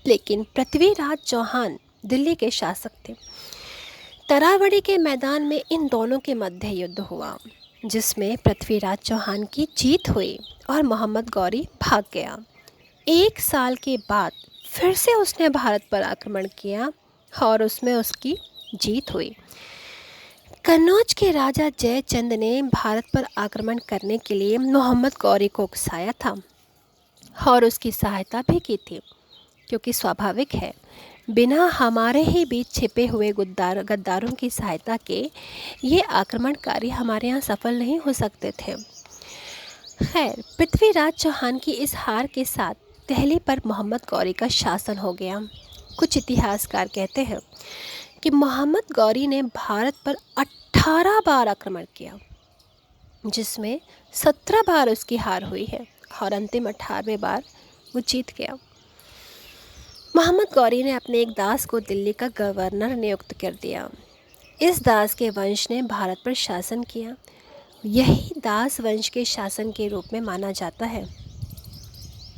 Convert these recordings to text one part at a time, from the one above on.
लेकिन पृथ्वीराज चौहान दिल्ली के शासक थे। तरावड़ी के मैदान में इन दोनों के मध्य युद्ध हुआ, जिसमें पृथ्वीराज चौहान की जीत हुई और मोहम्मद गौरी भाग गया। 1 साल के बाद फिर से उसने भारत पर आक्रमण किया और उसमें उसकी जीत हुई। कन्नौज के राजा जयचंद ने भारत पर आक्रमण करने के लिए मोहम्मद गौरी को उकसाया था और उसकी सहायता भी की थी, क्योंकि स्वाभाविक है, बिना हमारे ही बीच छिपे हुए गद्दारों की सहायता के ये आक्रमणकारी हमारे यहाँ सफल नहीं हो सकते थे। खैर, पृथ्वीराज चौहान की इस हार के साथ दिल्ली पर मोहम्मद गौरी का शासन हो गया। कुछ इतिहासकार कहते हैं कि मोहम्मद गौरी ने भारत पर 18 बार आक्रमण किया, जिसमें 17 बार उसकी हार हुई है और अंतिम 18वें बार वो जीत गया। मोहम्मद गौरी ने अपने एक दास को दिल्ली का गवर्नर नियुक्त कर दिया। इस दास के वंश ने भारत पर शासन किया। यही दास वंश के शासन के रूप में माना जाता है।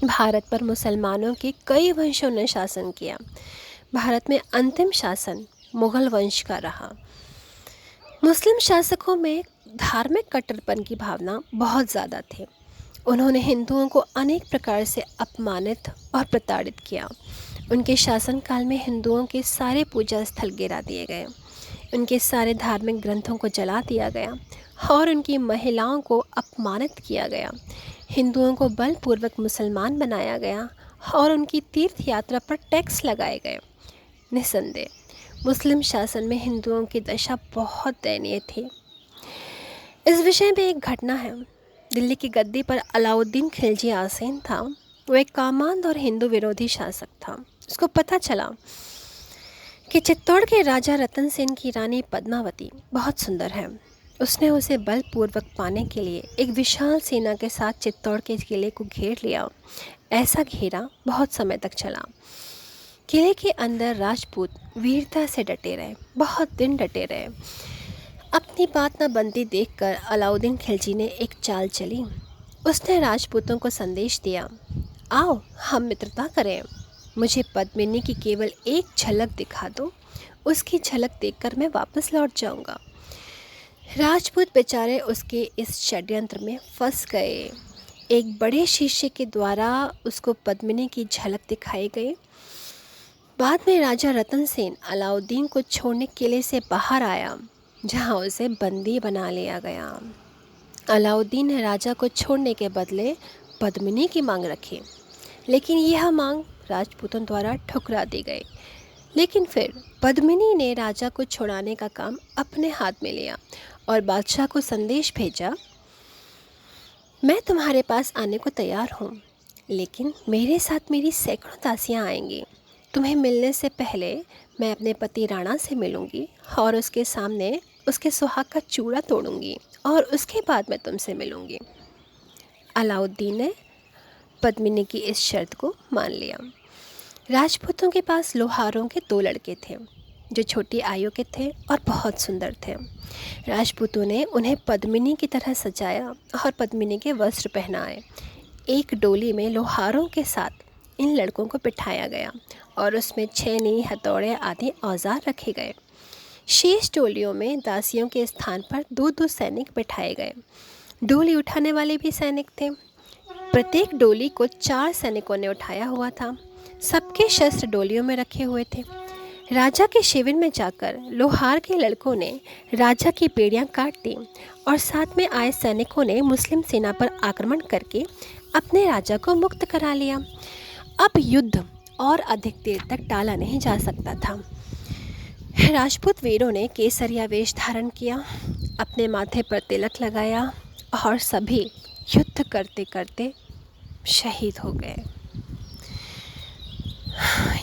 भारत पर मुसलमानों के कई वंशों ने शासन किया। भारत में अंतिम शासन मुगल वंश का रहा। मुस्लिम शासकों में धार्मिक कट्टरपन की भावना बहुत ज़्यादा थी। उन्होंने हिंदुओं को अनेक प्रकार से अपमानित और प्रताड़ित किया। उनके शासनकाल में हिंदुओं के सारे पूजा स्थल गिरा दिए गए, उनके सारे धार्मिक ग्रंथों को जला दिया गया और उनकी महिलाओं को अपमानित किया गया। हिंदुओं को बलपूर्वक मुसलमान बनाया गया और उनकी तीर्थ यात्रा पर टैक्स लगाए गए। निस्संदेह मुस्लिम शासन में हिंदुओं की दशा बहुत दयनीय थी। इस विषय में एक घटना है। दिल्ली की गद्दी पर अलाउद्दीन खिलजी आसीन था। वो एक कामांध और हिंदू विरोधी शासक था। उसको पता चला कि चित्तौड़ के राजा रतन सेन की रानी पद्मावती बहुत सुंदर है। उसने उसे बलपूर्वक पाने के लिए एक विशाल सेना के साथ चित्तौड़ के किले को घेर लिया। ऐसा घेरा बहुत समय तक चला। किले के अंदर राजपूत वीरता से डटे रहे, बहुत दिन डटे रहे। अपनी बात न बनती देखकर अलाउद्दीन खिलजी ने एक चाल चली। उसने राजपूतों को संदेश दिया, आओ हम मित्रता करें। मुझे पद्मिनी की केवल एक झलक दिखा दो, उसकी झलक देखकर मैं वापस लौट जाऊंगा। राजपूत बेचारे उसके इस षड्यंत्र में फंस गए। एक बड़े शीशे के द्वारा उसको पद्मिनी की झलक दिखाई गई। बाद में राजा रतन सेन अलाउद्दीन को छोड़ने किले से बाहर आया, जहां उसे बंदी बना लिया गया। अलाउद्दीन ने राजा को छोड़ने के बदले पद्मिनी की मांग रखी, लेकिन यह मांग राजपूतों द्वारा ठुकरा दी गई। लेकिन फिर पद्मिनी ने राजा को छुड़ाने का काम अपने हाथ में लिया और बादशाह को संदेश भेजा, मैं तुम्हारे पास आने को तैयार हूँ, लेकिन मेरे साथ मेरी सैकड़ों दासियाँ आएंगी। तुम्हें मिलने से पहले मैं अपने पति राणा से मिलूंगी और उसके सामने उसके सुहाग का चूड़ा तोड़ूंगी और उसके बाद मैं तुमसे मिलूंगी। अलाउद्दीन ने पद्मिनी की इस शर्त को मान लिया। राजपूतों के पास लोहारों के 2 लड़के थे, जो छोटी आयु के थे और बहुत सुंदर थे। राजपूतों ने उन्हें पद्मिनी की तरह सजाया और पद्मिनी के वस्त्र पहनाए। एक डोली में लोहारों के साथ इन लड़कों को बिठाया गया और उसमें छेनी, हथौड़े आदि औजार रखे गए। शेष डोलियों में दासियों के स्थान पर 2-2 सैनिक बिठाए गए। डोली उठाने वाले भी सैनिक थे। प्रत्येक डोली को 4 सैनिकों ने उठाया हुआ था। सबके शस्त्र डोलियों में रखे हुए थे। राजा के शिविर में जाकर लोहार के लड़कों ने राजा की बेड़ियां काट दी और साथ में आए सैनिकों ने मुस्लिम सेना पर आक्रमण करके अपने राजा को मुक्त करा लिया। अब युद्ध और अधिक देर तक टाला नहीं जा सकता था। राजपूत वीरों ने केसरिया वेश धारण किया, अपने माथे पर तिलक लगाया और सभी युद्ध करते करते शहीद हो गए।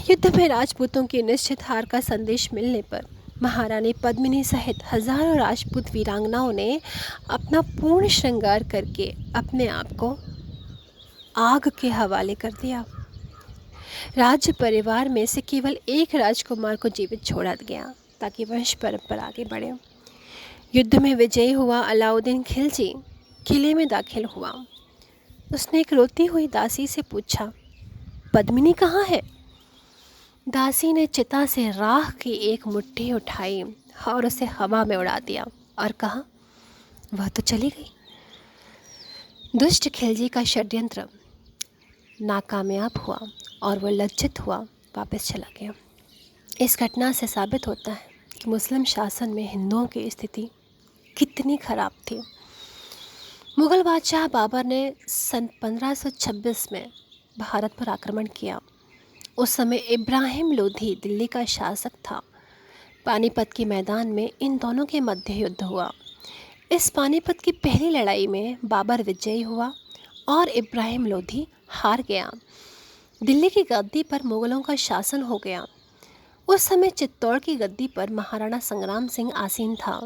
युद्ध में राजपूतों की निश्चित हार का संदेश मिलने पर महारानी पद्मिनी सहित हजारों राजपूत वीरांगनाओं ने अपना पूर्ण श्रृंगार करके अपने आप को आग के हवाले कर दिया। राज्य परिवार में से केवल एक राजकुमार को जीवित छोड़ा गया ताकि वंश परंपरा आगे बढ़े। युद्ध में विजयी हुआ अलाउद्दीन खिलजी किले में दाखिल हुआ। उसने एक रोती हुई दासी से पूछा, पद्मिनी कहाँ है? दासी ने चिता से राख की एक मुट्ठी उठाई और उसे हवा में उड़ा दिया और कहा, वह तो चली गई। दुष्ट खिलजी का षड्यंत्र नाकामयाब हुआ और वह लज्जित हुआ वापस चला गया। इस घटना से साबित होता है कि मुस्लिम शासन में हिंदुओं की स्थिति कितनी खराब थी। मुग़ल बादशाह बाबर ने सन 1526 में भारत पर आक्रमण किया। उस समय इब्राहिम लोधी दिल्ली का शासक था। पानीपत के मैदान में इन दोनों के मध्य युद्ध हुआ। इस पानीपत की पहली लड़ाई में बाबर विजयी हुआ और इब्राहिम लोधी हार गया। दिल्ली की गद्दी पर मुग़लों का शासन हो गया। उस समय चित्तौड़ की गद्दी पर महाराणा संग्राम सिंह आसीन था।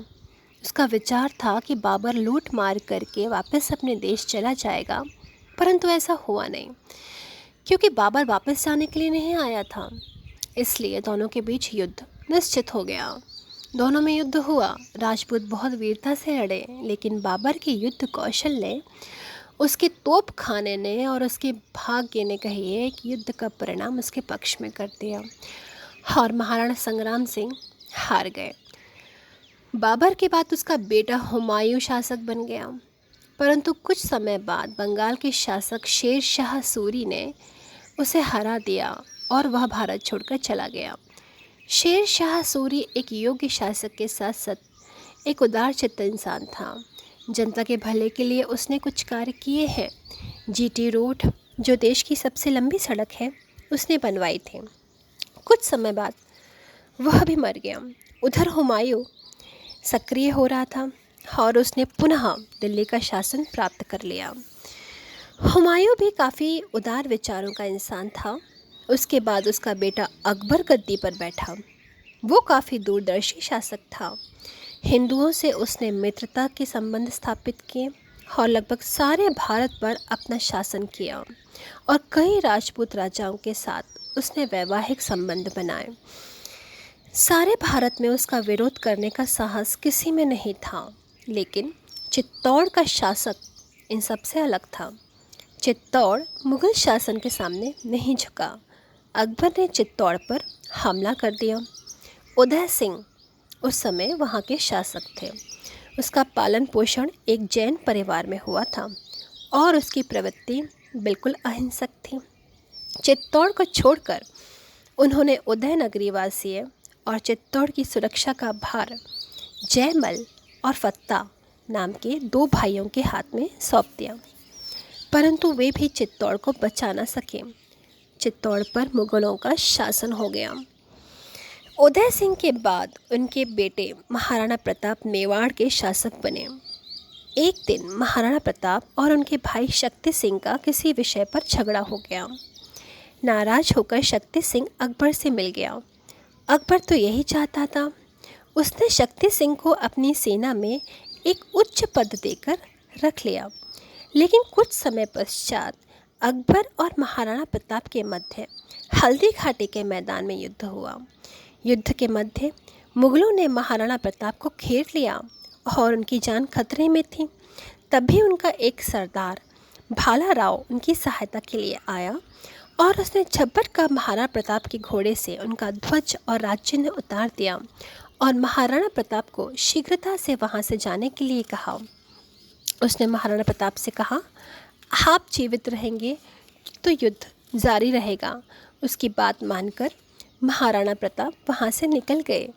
उसका विचार था कि बाबर लूट मार करके वापस अपने देश चला जाएगा, परंतु ऐसा हुआ नहीं, क्योंकि बाबर वापस जाने के लिए नहीं आया था। इसलिए दोनों के बीच युद्ध निश्चित हो गया। दोनों में युद्ध हुआ। राजपूत बहुत वीरता से लड़े, लेकिन बाबर के युद्ध कौशल ने, उसके तोप खाने ने और उसके भाग्य ने कहिए कि युद्ध का परिणाम उसके पक्ष में कर दिया और महाराणा संग्राम सिंह हार गए। बाबर के बाद उसका बेटा हुमायूं शासक बन गया, परंतु कुछ समय बाद बंगाल के शासक शेर शाह सूरी ने उसे हरा दिया और वह भारत छोड़कर चला गया। शेर शाह सूरी एक योग्य शासक के साथ साथ एक उदारचित्त इंसान था। जनता के भले के लिए उसने कुछ कार्य किए हैं। जीटी रोड, जो देश की सबसे लंबी सड़क है, उसने बनवाई थी। कुछ समय बाद वह भी मर गया। उधर हुमायूं सक्रिय हो रहा था और उसने पुनः दिल्ली का शासन प्राप्त कर लिया। हुमायूं भी काफ़ी उदार विचारों का इंसान था। उसके बाद उसका बेटा अकबर गद्दी पर बैठा। वो काफ़ी दूरदर्शी शासक था। हिंदुओं से उसने मित्रता के संबंध स्थापित किए और लगभग सारे भारत पर अपना शासन किया और कई राजपूत राजाओं के साथ उसने वैवाहिक संबंध बनाए। सारे भारत में उसका विरोध करने का साहस किसी में नहीं था, लेकिन चित्तौड़ का शासक इन सबसे अलग था। चित्तौड़ मुग़ल शासन के सामने नहीं झुका। अकबर ने चित्तौड़ पर हमला कर दिया। उदय सिंह उस समय वहाँ के शासक थे। उसका पालन पोषण एक जैन परिवार में हुआ था और उसकी प्रवृत्ति बिल्कुल अहिंसक थी। चित्तौड़ को छोड़कर उन्होंने उदयनगरी वासियों और चित्तौड़ की सुरक्षा का भार जयमल और फत्ता नाम के दो भाइयों के हाथ में सौंप दिया, परंतु वे भी चित्तौड़ को बचा न सके। चित्तौड़ पर मुग़लों का शासन हो गया। उदय सिंह के बाद उनके बेटे महाराणा प्रताप मेवाड़ के शासक बने। एक दिन महाराणा प्रताप और उनके भाई शक्ति सिंह का किसी विषय पर झगड़ा हो गया। नाराज होकर शक्ति सिंह अकबर से मिल गया। अकबर तो यही चाहता था। उसने शक्ति सिंह को अपनी सेना में एक उच्च पद देकर रख लिया, लेकिन कुछ समय पश्चात अकबर और महाराणा प्रताप के मध्य हल्दी घाटी के मैदान में युद्ध हुआ। युद्ध के मध्य मुग़लों ने महाराणा प्रताप को घेर लिया और उनकी जान खतरे में थी। तभी उनका एक सरदार भाला राव उनकी सहायता के लिए आया और उसने झपट का महाराणा प्रताप के घोड़े से उनका ध्वज और राजचिन्ह उतार दिया और महाराणा प्रताप को शीघ्रता से वहां से जाने के लिए कहा। उसने महाराणा प्रताप से कहा, आप जीवित रहेंगे तो युद्ध जारी रहेगा। उसकी बात मानकर महाराणा प्रताप वहां से निकल गए।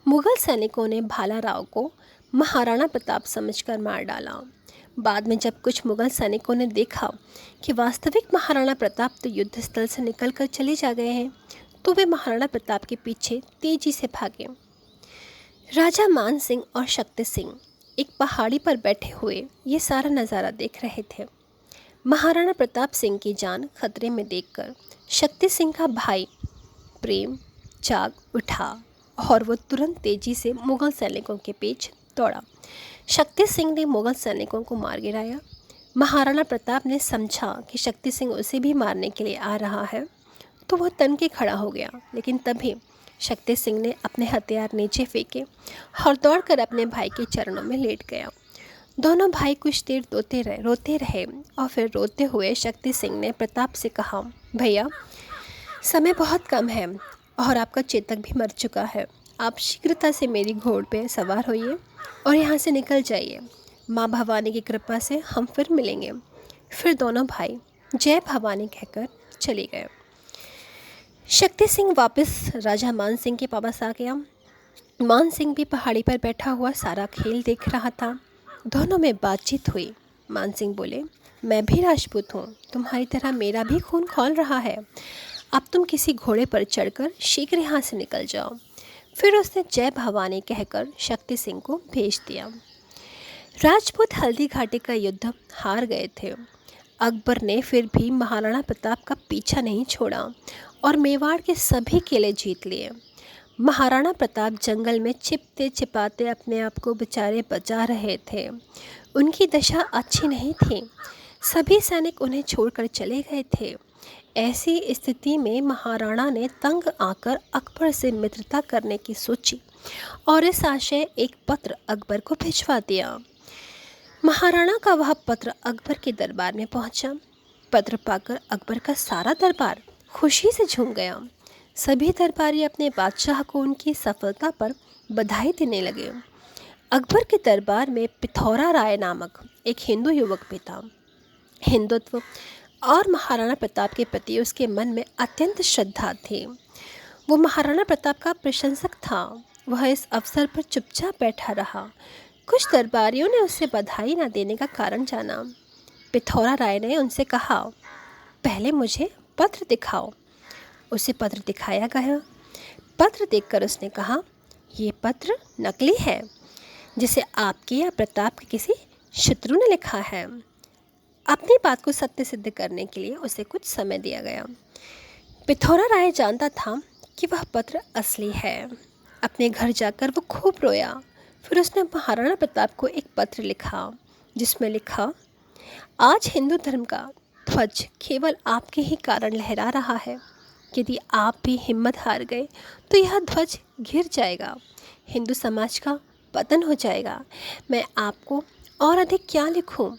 मुग़ल सैनिकों ने भाला राव को महाराणा प्रताप समझकर मार डाला। बाद में जब कुछ मुग़ल सैनिकों ने देखा कि वास्तविक महाराणा प्रताप तो युद्ध स्थल से निकलकर चले जा गए हैं, तो वे महाराणा प्रताप के पीछे तेजी से भागे। राजा मान सिंह और शक्ति सिंह एक पहाड़ी पर बैठे हुए ये सारा नज़ारा देख रहे थे। महाराणा प्रताप सिंह की जान खतरे में देखकर शक्ति सिंह का भाई प्रेम जाग उठा और वो तुरंत तेजी से मुग़ल सैनिकों के पीछे दौड़ा। शक्ति सिंह ने मुग़ल सैनिकों को मार गिराया। महाराणा प्रताप ने समझा कि शक्ति सिंह उसे भी मारने के लिए आ रहा है, तो वह तन के खड़ा हो गया, लेकिन तभी शक्ति सिंह ने अपने हथियार नीचे फेंके और दौड़कर अपने भाई के चरणों में लेट गया। दोनों भाई कुछ देर रोते रहे और फिर रोते हुए शक्ति सिंह ने प्रताप से कहा, भैया समय बहुत कम है, और आपका चेतक भी मर चुका है। आप शीघ्रता से मेरी घोड़ पे सवार होइए और यहाँ से निकल जाइए। माँ भवानी की कृपा से हम फिर मिलेंगे। फिर दोनों भाई जय भवानी कहकर चले गए। शक्ति सिंह वापस राजा मान सिंह के पास आ गया। मान सिंह भी पहाड़ी पर बैठा हुआ सारा खेल देख रहा था। दोनों में बातचीत हुई। मान सिंह बोले, मैं भी राजपूत हूँ, तुम्हारी तरह मेरा भी खून खौल रहा है। अब तुम किसी घोड़े पर चढ़कर शीघ्र यहाँ से निकल जाओ। फिर उसने जय भवानी कहकर शक्ति सिंह को भेज दिया। राजपूत हल्दी घाटी का युद्ध हार गए थे। अकबर ने फिर भी महाराणा प्रताप का पीछा नहीं छोड़ा और मेवाड़ के सभी किले जीत लिए। महाराणा प्रताप जंगल में छिपते छिपाते अपने आप को बेचारे बचा रहे थे। उनकी दशा अच्छी नहीं थी। सभी सैनिक उन्हें छोड़कर चले गए थे। ऐसी स्थिति में महाराणा ने तंग आकर अकबर से मित्रता करने की सोची और इस आशय एक पत्र अकबर को भिजवा दिया। महाराणा का वह पत्र अकबर के दरबार में पहुंचा। पत्र पाकर अकबर का सारा दरबार खुशी से झूम गया। सभी दरबारी अपने बादशाह को उनकी सफलता पर बधाई देने लगे। अकबर के दरबार में पिथौरा राय नामक एक हिंदू युवक भी था। हिंदुत्व और महाराणा प्रताप के प्रति उसके मन में अत्यंत श्रद्धा थी। वो महाराणा प्रताप का प्रशंसक था। वह इस अवसर पर चुपचाप बैठा रहा। कुछ दरबारियों ने उसे बधाई न देने का कारण जाना। पिथौरा राय ने उनसे कहा, पहले मुझे पत्र दिखाओ। उसे पत्र दिखाया गया। पत्र देखकर उसने कहा, ये पत्र नकली है, जिसे आपके या प्रताप के किसी शत्रु ने लिखा है। अपनी बात को सत्य सिद्ध करने के लिए उसे कुछ समय दिया गया। पिथौरा राय जानता था कि वह पत्र असली है। अपने घर जाकर वो खूब रोया। फिर उसने महाराणा प्रताप को एक पत्र लिखा, जिसमें लिखा, आज हिंदू धर्म का ध्वज केवल आपके ही कारण लहरा रहा है। यदि आप भी हिम्मत हार गए तो यह ध्वज गिर जाएगा। हिंदू समाज का पतन हो जाएगा। मैं आपको और अधिक क्या लिखूं,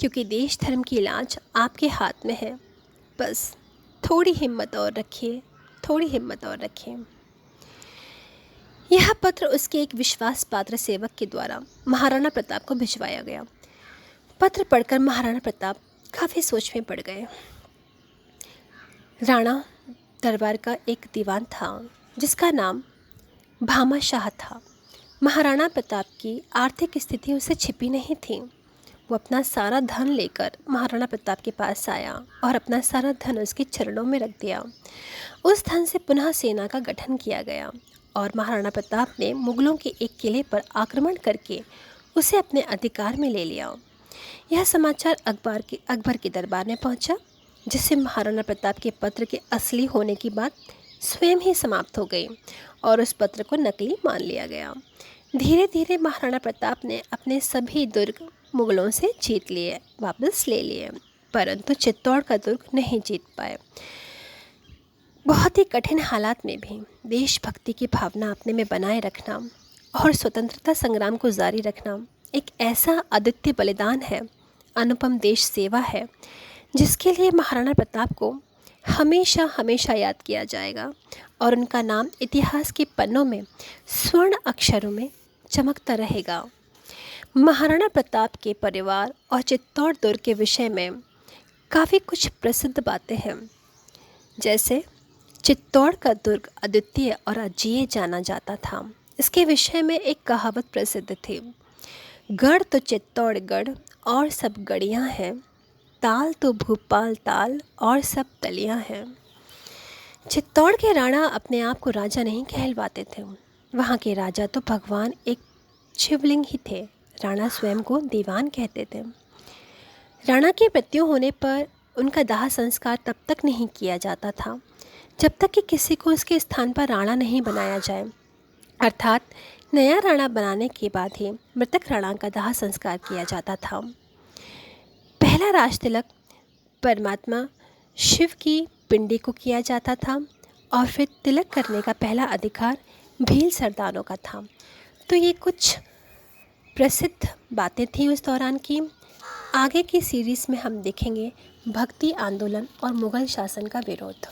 क्योंकि देश धर्म की लाज आपके हाथ में है। बस थोड़ी हिम्मत और रखिए, थोड़ी हिम्मत और रखिए। यह पत्र उसके एक विश्वास पात्र सेवक के द्वारा महाराणा प्रताप को भिजवाया गया। पत्र पढ़कर महाराणा प्रताप काफ़ी सोच में पड़ गए। राणा दरबार का एक दीवान था जिसका नाम भामा शाह था। महाराणा प्रताप की आर्थिक स्थिति उसे छिपी नहीं थी। वो अपना सारा धन लेकर महाराणा प्रताप के पास आया और अपना सारा धन उसके चरणों में रख दिया। उस धन से पुनः सेना का गठन किया गया और महाराणा प्रताप ने मुगलों के एक किले पर आक्रमण करके उसे अपने अधिकार में ले लिया। यह समाचार अकबर के दरबार में पहुंचा, जिससे महाराणा प्रताप के पत्र के असली होने की बात स्वयं ही समाप्त हो गई और उस पत्र को नकली मान लिया गया। धीरे धीरे महाराणा प्रताप ने अपने सभी दुर्ग मुगलों से जीत लिए, वापस ले लिए, परंतु चित्तौड़ का दुर्ग नहीं जीत पाए। बहुत ही कठिन हालात में भी देशभक्ति की भावना अपने में बनाए रखना और स्वतंत्रता संग्राम को जारी रखना एक ऐसा अद्वितीय बलिदान है, अनुपम देश सेवा है, जिसके लिए महाराणा प्रताप को हमेशा हमेशा याद किया जाएगा और उनका नाम इतिहास के पन्नों में स्वर्ण अक्षरों में चमकता रहेगा। महाराणा प्रताप के परिवार और चित्तौड़ दुर्ग के विषय में काफ़ी कुछ प्रसिद्ध बातें हैं, जैसे चित्तौड़ का दुर्ग अद्वितीय और अजेय जाना जाता था। इसके विषय में एक कहावत प्रसिद्ध थी, गढ़ तो चित्तौड़ गढ़ और सब गढ़ियाँ हैं, ताल तो भूपाल ताल और सब तलियाँ हैं। चित्तौड़ के राणा अपने आप को राजा नहीं कहलवाते थे। वहाँ के राजा तो भगवान एक शिवलिंग ही थे। राणा स्वयं को दीवान कहते थे। राणा की मृत्यु होने पर उनका दाह संस्कार तब तक नहीं किया जाता था जब तक कि किसी को उसके स्थान पर राणा नहीं बनाया जाए, अर्थात नया राणा बनाने के बाद ही मृतक राणा का दाह संस्कार किया जाता था। पहला राज तिलक परमात्मा शिव की पिंडी को किया जाता था और फिर तिलक करने का पहला अधिकार भील सरदारों का था। तो ये कुछ प्रसिद्ध बातें थी उस दौरान की। आगे की सीरीज़ में हम देखेंगे भक्ति आंदोलन और मुग़ल शासन का विरोध।